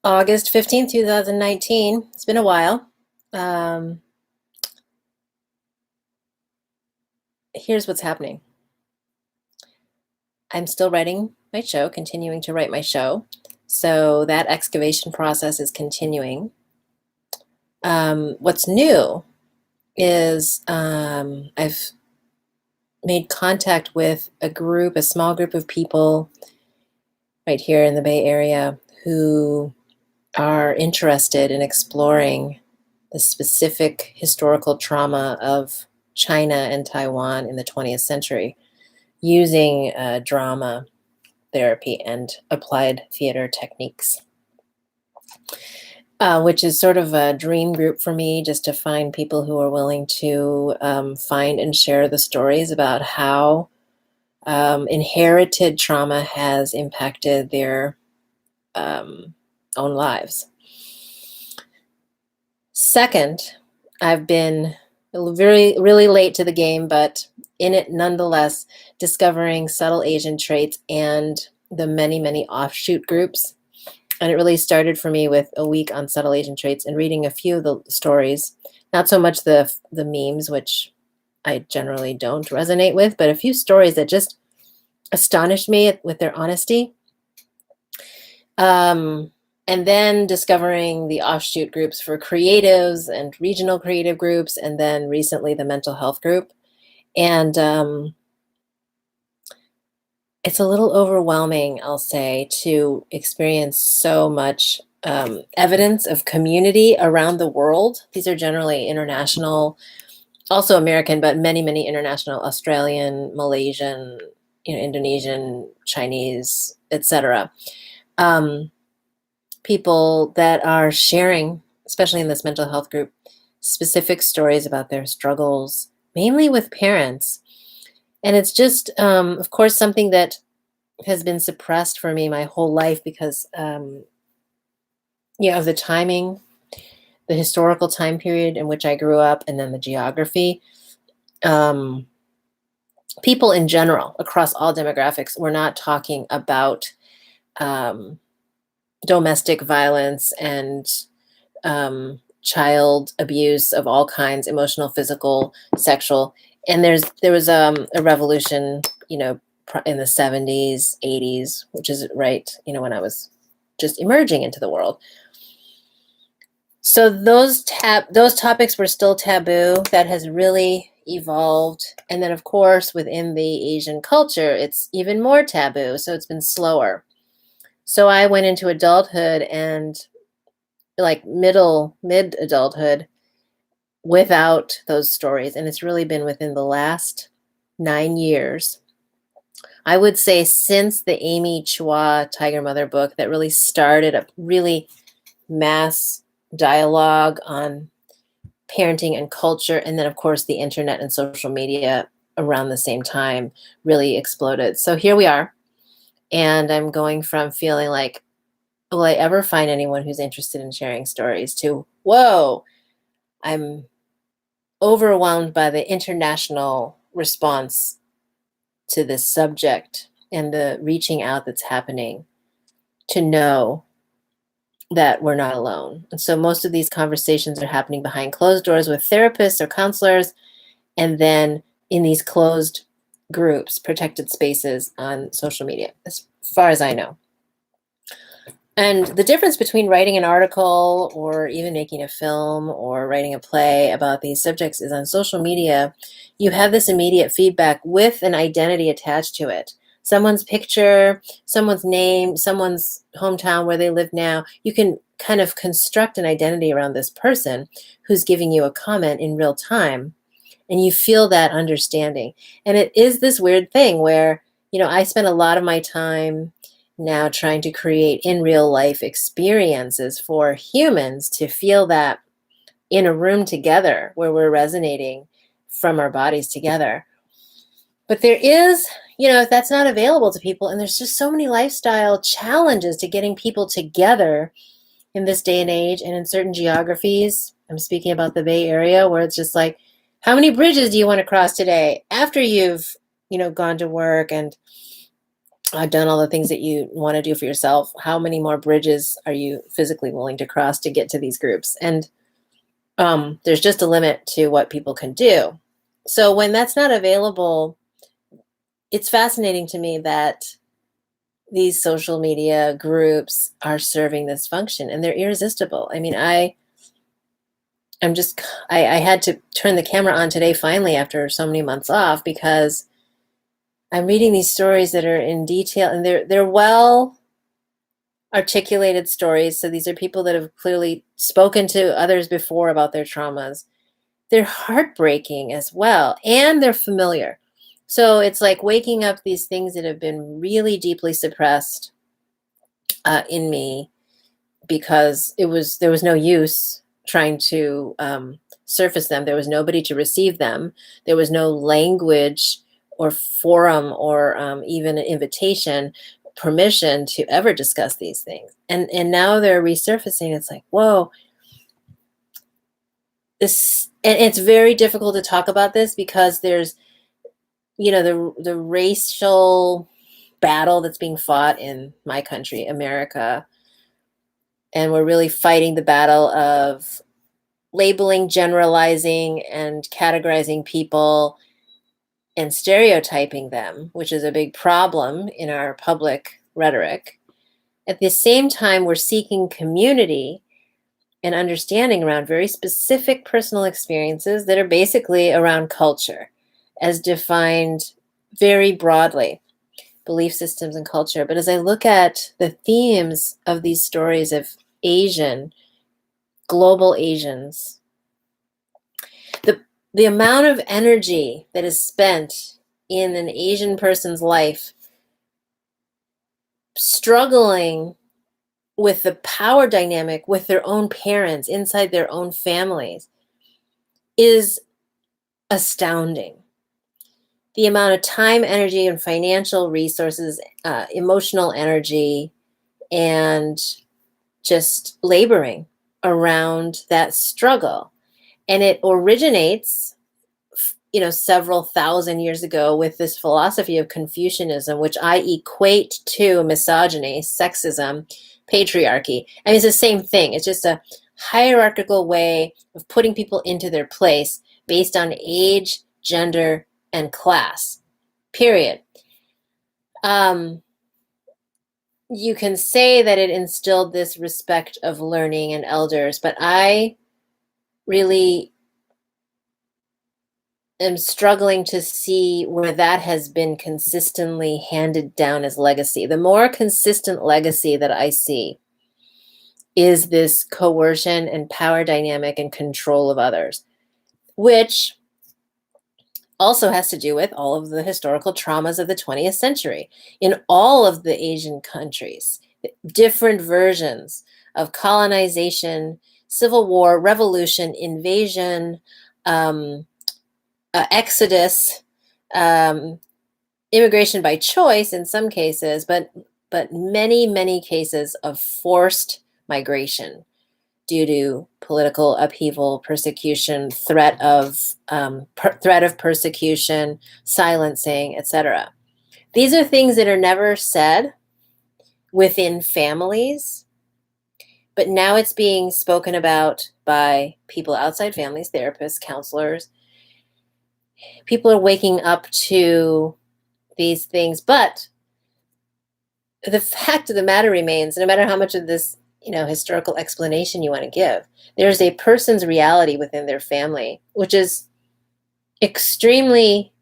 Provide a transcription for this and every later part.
August 15th, 2019. It's been a while. Um, Here's what's happening. I'm still writing my show, continuing to write my show. So that excavation process is continuing. What's new is I've made contact with a small group of people right here in the Bay Area who are interested in exploring the specific historical trauma of China and Taiwan in the 20th century using drama therapy and applied theater techniques, which is sort of a dream group for me, just to find people who are willing to find and share the stories about how inherited trauma has impacted their own lives. Second, I've been really late to the game, but in it nonetheless, discovering subtle Asian traits and the many offshoot groups. And it really started for me with a week on subtle Asian traits and reading a few of the stories, not so much the memes, which I generally don't resonate with, but a few stories that just astonished me with their honesty. And then discovering the offshoot groups for creatives and regional creative groups, and then recently the mental health group. And it's a little overwhelming, I'll say, to experience so much evidence of community around the world. These are generally international, also American, but many international, Australian, Malaysian, Indonesian, Chinese, etc. People that are sharing, especially in this mental health group, specific stories about their struggles, mainly with parents. And it's just, of course, something that has been suppressed for me my whole life because, of the timing, the historical time period in which I grew up, and then the geography. People in general, across all demographics, we're not talking about domestic violence and child abuse of all kinds, emotional, physical, sexual. And there was a revolution, in the 70s, 80s, which is right, when I was just emerging into the world. So those topics were still taboo. That has really evolved. And then, of course, within the Asian culture, it's even more taboo. So it's been slower. So I went into adulthood and like mid adulthood without those stories. And it's really been within the last 9 years. I would say since the Amy Chua Tiger Mother book that really started a really mass dialogue on parenting and culture. And then, of course, the internet and social media around the same time really exploded. So here we are. And I'm going from feeling like, will I ever find anyone who's interested in sharing stories to, whoa, I'm overwhelmed by the international response to this subject and the reaching out that's happening to know that we're not alone. And so most of these conversations are happening behind closed doors with therapists or counselors, and then in these closed groups, protected spaces on social media, as far as I know. And the difference between writing an article or even making a film or writing a play about these subjects is on social media, you have this immediate feedback with an identity attached to it. Someone's picture, someone's name, someone's hometown, where they live now. You can kind of construct an identity around this person who's giving you a comment in real time, and you feel that understanding. And it is this weird thing where, I spend a lot of my time now trying to create in real life experiences for humans to feel that in a room together where we're resonating from our bodies together. But there is, that's not available to people. And there's just so many lifestyle challenges to getting people together in this day and age and in certain geographies. I'm speaking about the Bay Area, where it's just like, how many bridges do you want to cross today after you've, gone to work? And done all the things that you want to do for yourself, how many more bridges are you physically willing to cross to get to these groups? And there's just a limit to what people can do. So when that's not available, it's fascinating to me that these social media groups are serving this function, and they're irresistible. I mean, I had to turn the camera on today finally after so many months off, because I'm reading these stories that are in detail, and they're well articulated stories. So these are people that have clearly spoken to others before about their traumas. They're heartbreaking as well, and they're familiar. So it's like waking up these things that have been really deeply suppressed in me, because there was no use trying to surface them. There was nobody to receive them. There was no language or forum or even an invitation, permission to ever discuss these things. And now they're resurfacing. It's like, whoa. And it's very difficult to talk about this, because there's, the racial battle that's being fought in my country, America. And we're really fighting the battle of labeling, generalizing, and categorizing people and stereotyping them, which is a big problem in our public rhetoric. At the same time, we're seeking community and understanding around very specific personal experiences that are basically around culture, as defined very broadly, belief systems and culture. But as I look at the themes of these stories of global Asians, the amount of energy that is spent in an Asian person's life struggling with the power dynamic with their own parents inside their own families is astounding. The amount of time, energy, and financial resources, emotional energy, and just laboring around that struggle. And it originates, several thousand years ago with this philosophy of Confucianism, which I equate to misogyny, sexism, patriarchy. I mean, it's the same thing. It's just a hierarchical way of putting people into their place based on age, gender, and class, period. You can say that it instilled this respect of learning and elders, but I really am struggling to see where that has been consistently handed down as legacy. The more consistent legacy that I see is this coercion and power dynamic and control of others, which also has to do with all of the historical traumas of the 20th century in all of the Asian countries, different versions of colonization, civil war, revolution, invasion, exodus, immigration by choice in some cases, but many, many cases of forced migration due to political upheaval, persecution, threat of persecution, silencing, etc. These are things that are never said within families, but now it's being spoken about by people outside families, therapists, counselors. People are waking up to these things, but the fact of the matter remains, no matter how much of this historical explanation you want to give, there's a person's reality within their family, which is extremely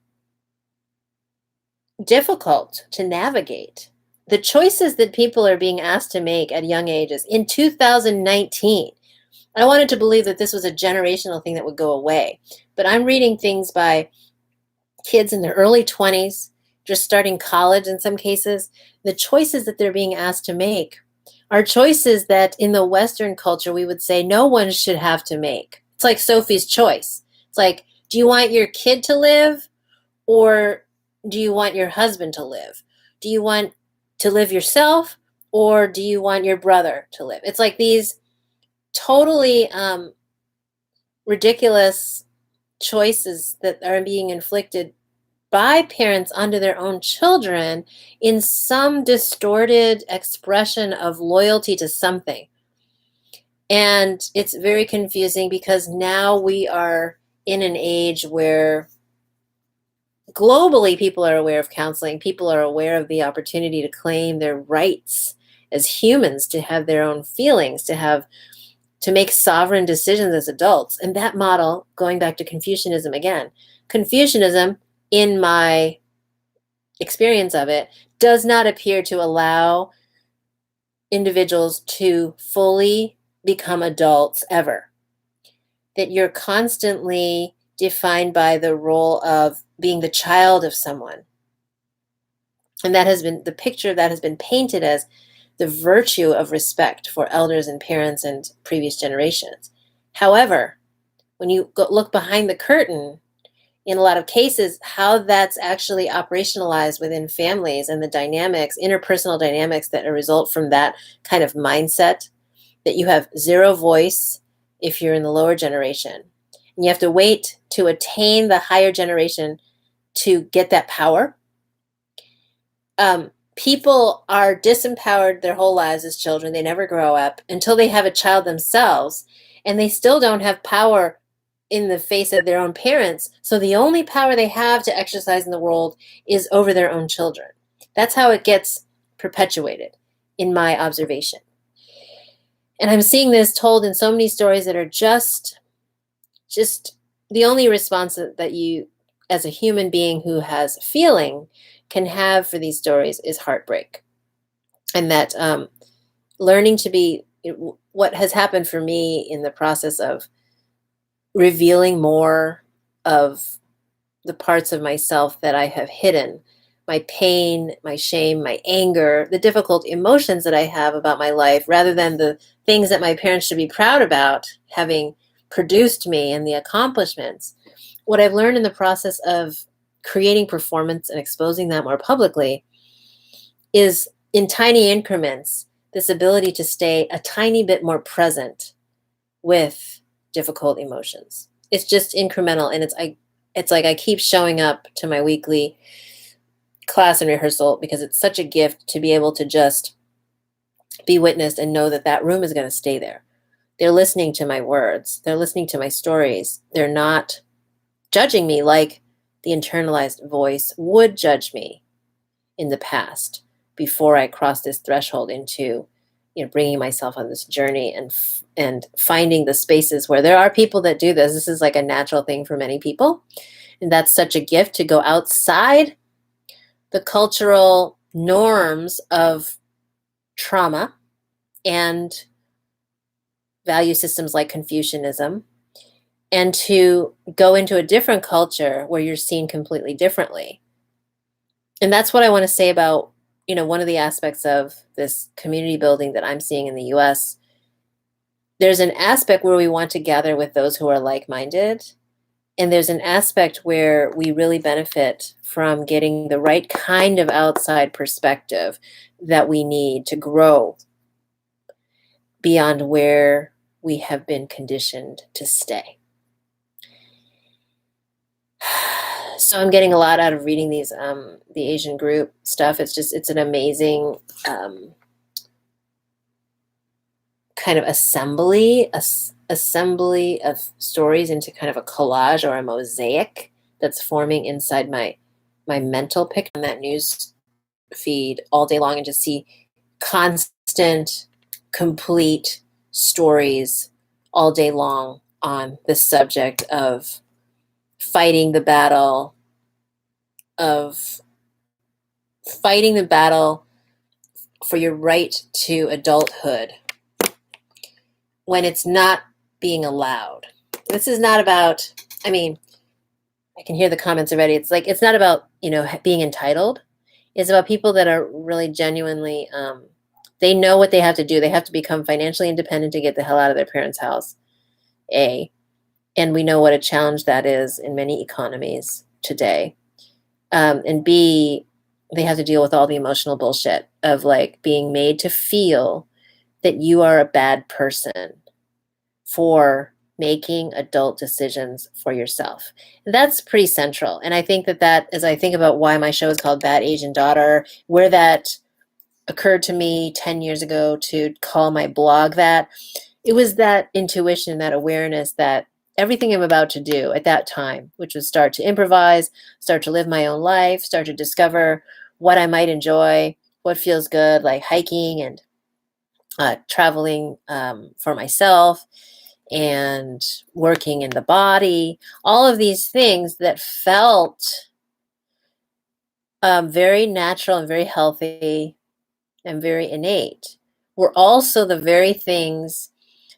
difficult to navigate. The choices that people are being asked to make at young ages in 2019, I wanted to believe that this was a generational thing that would go away, but I'm reading things by kids in their early 20s, just starting college in some cases. The choices that they're being asked to make are choices that in the Western culture we would say no one should have to make. It's like Sophie's Choice. It's like, do you want your kid to live, or do you want your husband to live? Do you want to live yourself, or do you want your brother to live? It's like these totally ridiculous choices that are being inflicted by parents onto their own children in some distorted expression of loyalty to something. And it's very confusing because now we are in an age where globally people are aware of counseling, people are aware of the opportunity to claim their rights as humans, to have their own feelings, to make sovereign decisions as adults. And that model, going back to Confucianism again, Confucianism, in my experience of it, does not appear to allow individuals to fully become adults ever. That you're constantly defined by the role of being the child of someone. And that has been the picture that has been painted as the virtue of respect for elders and parents and previous generations. However, when you look behind the curtain, in a lot of cases, how that's actually operationalized within families and the dynamics, interpersonal dynamics that result from that kind of mindset, that you have zero voice if you're in the lower generation. And you have to wait to attain the higher generation to get that power. People are disempowered their whole lives as children. They never grow up until they have a child themselves, and they still don't have power in the face of their own parents. So the only power they have to exercise in the world is over their own children. That's how it gets perpetuated, in my observation. And I'm seeing this told in so many stories that are just the only response that you, as a human being who has feeling, can have for these stories is heartbreak. And that learning to be, what has happened for me in the process of revealing more of the parts of myself that I have hidden, my pain, my shame, my anger, the difficult emotions that I have about my life, rather than the things that my parents should be proud about having produced me and the accomplishments. What I've learned in the process of creating performance and exposing that more publicly is, in tiny increments, this ability to stay a tiny bit more present with difficult emotions. It's just incremental, and it's like I keep showing up to my weekly class and rehearsal because it's such a gift to be able to just be witnessed and know that that room is going to stay there. They're listening to my words. They're listening to my stories. They're not judging me like the internalized voice would judge me in the past before I crossed this threshold into, bringing myself on this journey and finding the spaces where there are people that do this. This is like a natural thing for many people. And that's such a gift, to go outside the cultural norms of trauma and value systems like Confucianism, and to go into a different culture where you're seen completely differently. And that's what I want to say about, one of the aspects of this community building that I'm seeing in the US. There's an aspect where we want to gather with those who are like-minded. And there's an aspect where we really benefit from getting the right kind of outside perspective that we need to grow beyond where we have been conditioned to stay. So I'm getting a lot out of reading these, the Asian group stuff. It's an amazing kind of assembly of stories into kind of a collage or a mosaic that's forming inside my mental picture on that news feed all day long, and just see constant, complete stories all day long on the subject of fighting the battle for your right to adulthood when it's not being allowed. This is not about, I can hear the comments already. It's like, it's not about, being entitled. It's about people that are really genuinely, they know what they have to do. They have to become financially independent to get the hell out of their parents' house, A. And we know what a challenge that is in many economies today. And B, they have to deal with all the emotional bullshit of like being made to feel that you are a bad person for making adult decisions for yourself. That's pretty central. And I think that as I think about why my show is called Bad Asian Daughter, where that occurred to me 10 years ago to call my blog that, it was that intuition, that awareness that everything I'm about to do at that time, which was start to improvise, start to live my own life, start to discover what I might enjoy, what feels good, like hiking and traveling for myself and working in the body, all of these things that felt very natural and very healthy and very innate were also the very things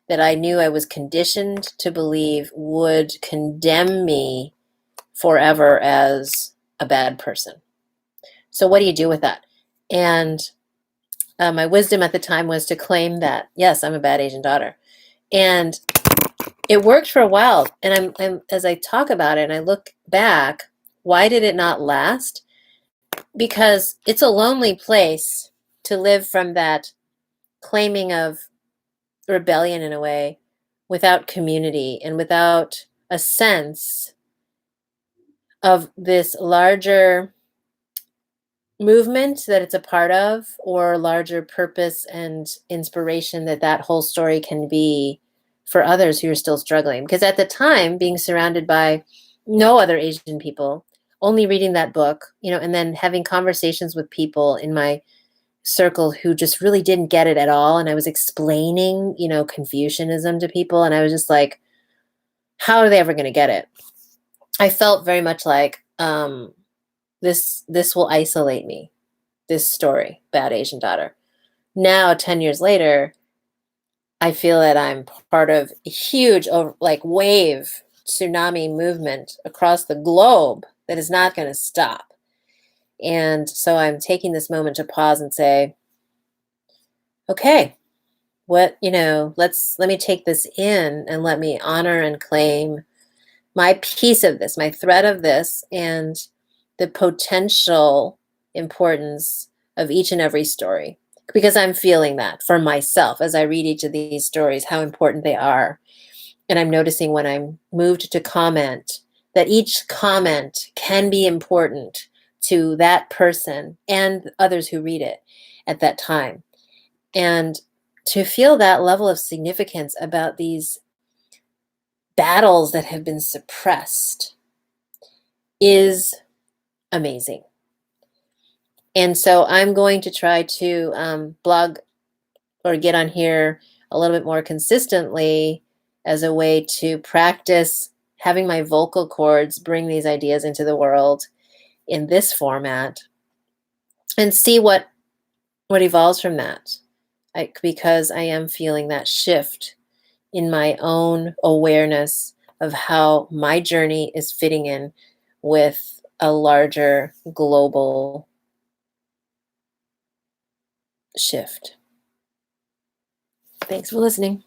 that I knew I was conditioned to believe would condemn me forever as a bad person. So what do you do with that? And my wisdom at the time was to claim that, yes, I'm a bad Asian daughter. And it worked for a while. And I'm as I talk about it and I look back, why did it not last? Because it's a lonely place to live from that claiming of rebellion in a way without community and without a sense of this larger movement that it's a part of or larger purpose and inspiration that whole story can be for others who are still struggling. Because at the time, being surrounded by no other Asian people, only reading that book, and then having conversations with people in my circle who just really didn't get it at all. And I was explaining, Confucianism to people. And I was just like, how are they ever going to get it? I felt very much like this will isolate me, this story, Bad Asian Daughter. Now, 10 years later, I feel that I'm part of a huge wave tsunami movement across the globe that is not going to stop. And so I'm taking this moment to pause and say, okay, let me take this in and let me honor and claim my piece of this, my thread of this, and the potential importance of each and every story. Because I'm feeling that for myself as I read each of these stories, how important they are. And I'm noticing when I'm moved to comment that each comment can be important to that person and others who read it at that time. And to feel that level of significance about these battles that have been suppressed is amazing. And so I'm going to try to blog or get on here a little bit more consistently as a way to practice having my vocal cords bring these ideas into the world in this format and see what evolves from that. Because I am feeling that shift in my own awareness of how my journey is fitting in with a larger global shift. Thanks for listening.